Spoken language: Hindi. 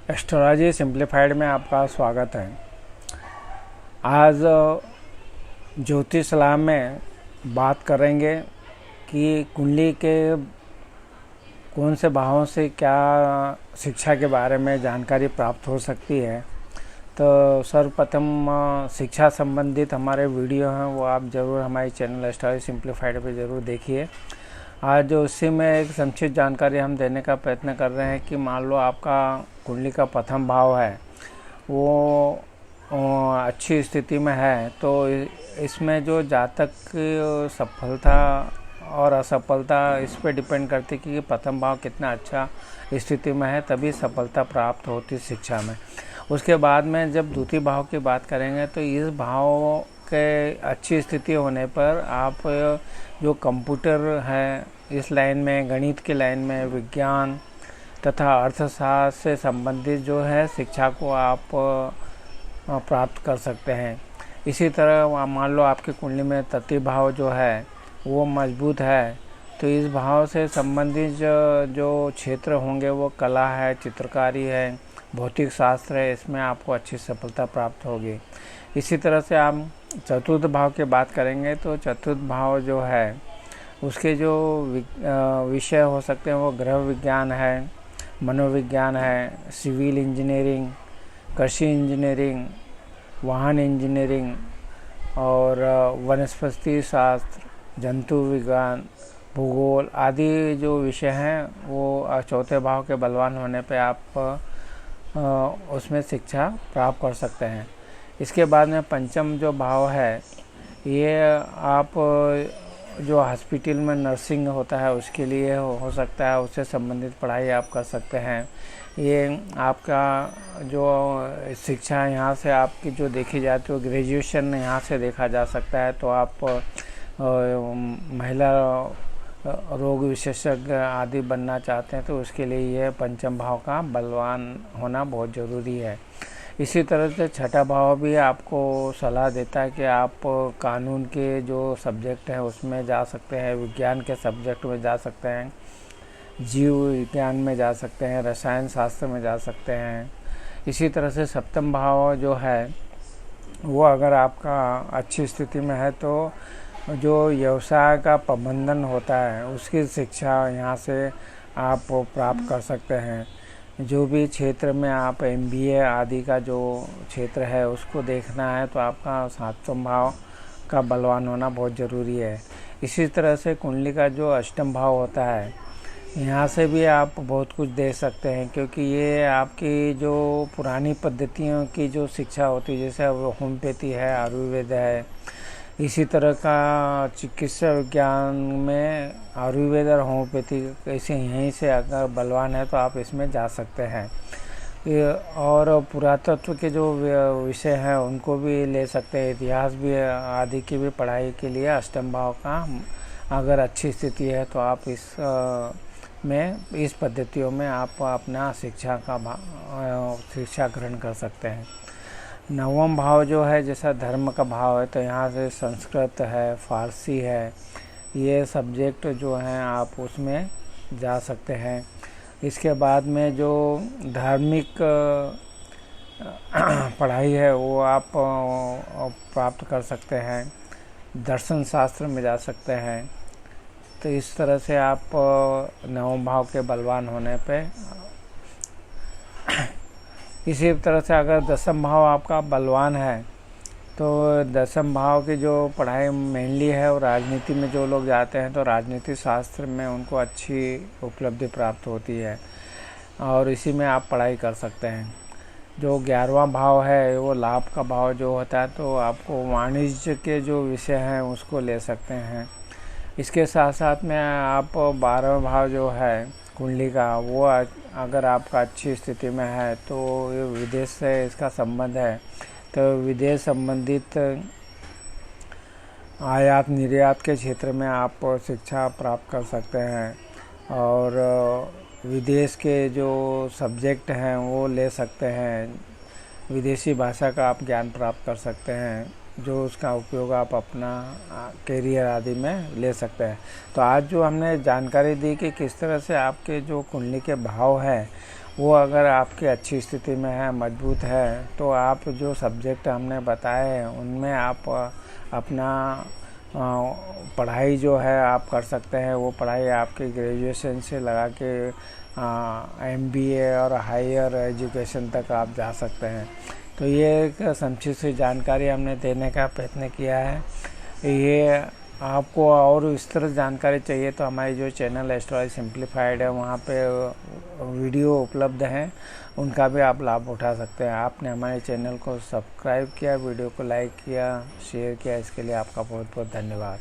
एस्ट्रोलॉजी सिंप्लीफाइड में आपका स्वागत है। आज ज्योतिष सलाह में बात करेंगे कि कुंडली के कौन से भावों से क्या शिक्षा के बारे में जानकारी प्राप्त हो सकती है। तो सर्वप्रथम शिक्षा संबंधित हमारे वीडियो हैं वो आप ज़रूर हमारे चैनल एस्ट्रोलॉजी सिंप्लीफाइड पे ज़रूर देखिए। आज उसी में एक संक्षिप्त जानकारी हम देने का प्रयत्न कर रहे हैं कि मान लो आपका कुंडली का प्रथम भाव है वो अच्छी स्थिति में है, तो इसमें जो जातक की सफलता और असफलता इस पे डिपेंड करती है कि प्रथम भाव कितना अच्छा स्थिति में है, तभी सफलता प्राप्त होती शिक्षा में। उसके बाद में जब द्वितीय भाव की बात करेंगे तो इस भाव के अच्छी स्थिति होने पर आप जो कंप्यूटर है इस लाइन में, गणित की लाइन में, विज्ञान तथा अर्थशास्त्र से संबंधित जो है शिक्षा को आप प्राप्त कर सकते हैं। इसी तरह मान लो आपकी कुंडली में तृतीय भाव जो है वो मजबूत है, तो इस भाव से संबंधित जो क्षेत्र होंगे वो कला है, चित्रकारी है, भौतिक शास्त्र है, इसमें आपको अच्छी सफलता प्राप्त होगी। इसी तरह से आप चतुर्थ भाव की बात करेंगे तो चतुर्थ भाव जो है उसके जो विषय हो सकते हैं वो गृह विज्ञान है, मनोविज्ञान है, सिविल इंजीनियरिंग, कृषि इंजीनियरिंग, वाहन इंजीनियरिंग और वनस्पति शास्त्र, जंतु विज्ञान, भूगोल आदि जो विषय हैं वो चौथे भाव के बलवान होने पे आप उसमें शिक्षा प्राप्त कर सकते हैं। इसके बाद में पंचम जो भाव है ये आप जो हॉस्पिटल में नर्सिंग होता है उसके लिए हो सकता है, उससे संबंधित पढ़ाई आप कर सकते हैं। ये आपका जो शिक्षा यहाँ से आपकी जो देखी जाती है ग्रेजुएशन यहाँ से देखा जा सकता है। तो आप महिला रोग विशेषज्ञ आदि बनना चाहते हैं तो उसके लिए यह पंचम भाव का बलवान होना बहुत ज़रूरी है। इसी तरह से छठा भाव भी आपको सलाह देता है कि आप कानून के जो सब्जेक्ट हैं उसमें जा सकते हैं, विज्ञान के सब्जेक्ट में जा सकते हैं, जीव विज्ञान में जा सकते हैं, रसायन शास्त्र में जा सकते हैं। इसी तरह से सप्तम भाव जो है वो अगर आपका अच्छी स्थिति में है तो जो व्यवसाय का प्रबंधन होता है उसकी शिक्षा यहाँ से आप प्राप्त कर सकते हैं। जो भी क्षेत्र में आप MBA आदि का जो क्षेत्र है उसको देखना है तो आपका सातवें भाव का बलवान होना बहुत ज़रूरी है। इसी तरह से कुंडली का जो अष्टम भाव होता है यहाँ से भी आप बहुत कुछ दे सकते हैं, क्योंकि ये आपकी जो पुरानी पद्धतियों की जो शिक्षा होती है जैसे होम्योपैथी है, आयुर्वेद है, इसी तरह का चिकित्सा विज्ञान में आयुर्वेद और होम्योपैथी ऐसे यहीं से अगर बलवान है तो आप इसमें जा सकते हैं। और पुरातत्व के जो विषय हैं उनको भी ले सकते हैं, इतिहास भी आदि की भी पढ़ाई के लिए अष्टम भाव का अगर अच्छी स्थिति है तो आप इस पद्धतियों में आप अपना शिक्षा ग्रहण कर सकते हैं। नवम भाव जो है जैसा धर्म का भाव है तो यहाँ से संस्कृत है, फारसी है, ये सब्जेक्ट जो हैं आप उसमें जा सकते हैं। इसके बाद में जो धार्मिक पढ़ाई है वो आप प्राप्त कर सकते हैं, दर्शन शास्त्र में जा सकते हैं। तो इस तरह से आप नवम भाव के बलवान होने पे इसी तरह से अगर दसम भाव आपका बलवान है तो दसम भाव की जो पढ़ाई मेनली है और राजनीति में जो लोग जाते हैं तो राजनीति शास्त्र में उनको अच्छी उपलब्धि प्राप्त होती है और इसी में आप पढ़ाई कर सकते हैं। जो 11वां भाव है वो लाभ का भाव जो होता है तो आपको वाणिज्य के जो विषय हैं उसको ले सकते हैं। इसके साथ साथ में आप 12वां भाव जो है कुंडली का वो अगर आपका अच्छी स्थिति में है तो ये विदेश से इसका संबंध है, तो विदेश संबंधित आयात निर्यात के क्षेत्र में आप शिक्षा प्राप्त कर सकते हैं और विदेश के जो सब्जेक्ट हैं वो ले सकते हैं। विदेशी भाषा का आप ज्ञान प्राप्त कर सकते हैं जो उसका उपयोग आप अपना कैरियर आदि में ले सकते हैं। तो आज जो हमने जानकारी दी कि किस तरह से आपके जो कुंडली के भाव हैं वो अगर आपकी अच्छी स्थिति में है, मजबूत है, तो आप जो सब्जेक्ट हमने बताए हैं उनमें आप अपना पढ़ाई जो है आप कर सकते हैं। वो पढ़ाई आपकी ग्रेजुएशन से लगा के MBA और हायर एजुकेशन तक आप जा सकते हैं। तो ये एक संक्षिप्त सी जानकारी हमने देने का प्रयत्न किया है। ये आपको और विस्तृत जानकारी चाहिए तो हमारी जो चैनल एस्ट्रोलॉजी सिंप्लीफाइड है वहाँ पे वीडियो उपलब्ध हैं, उनका भी आप लाभ उठा सकते हैं। आपने हमारे चैनल को सब्सक्राइब किया, वीडियो को लाइक किया, शेयर किया, इसके लिए आपका बहुत बहुत धन्यवाद।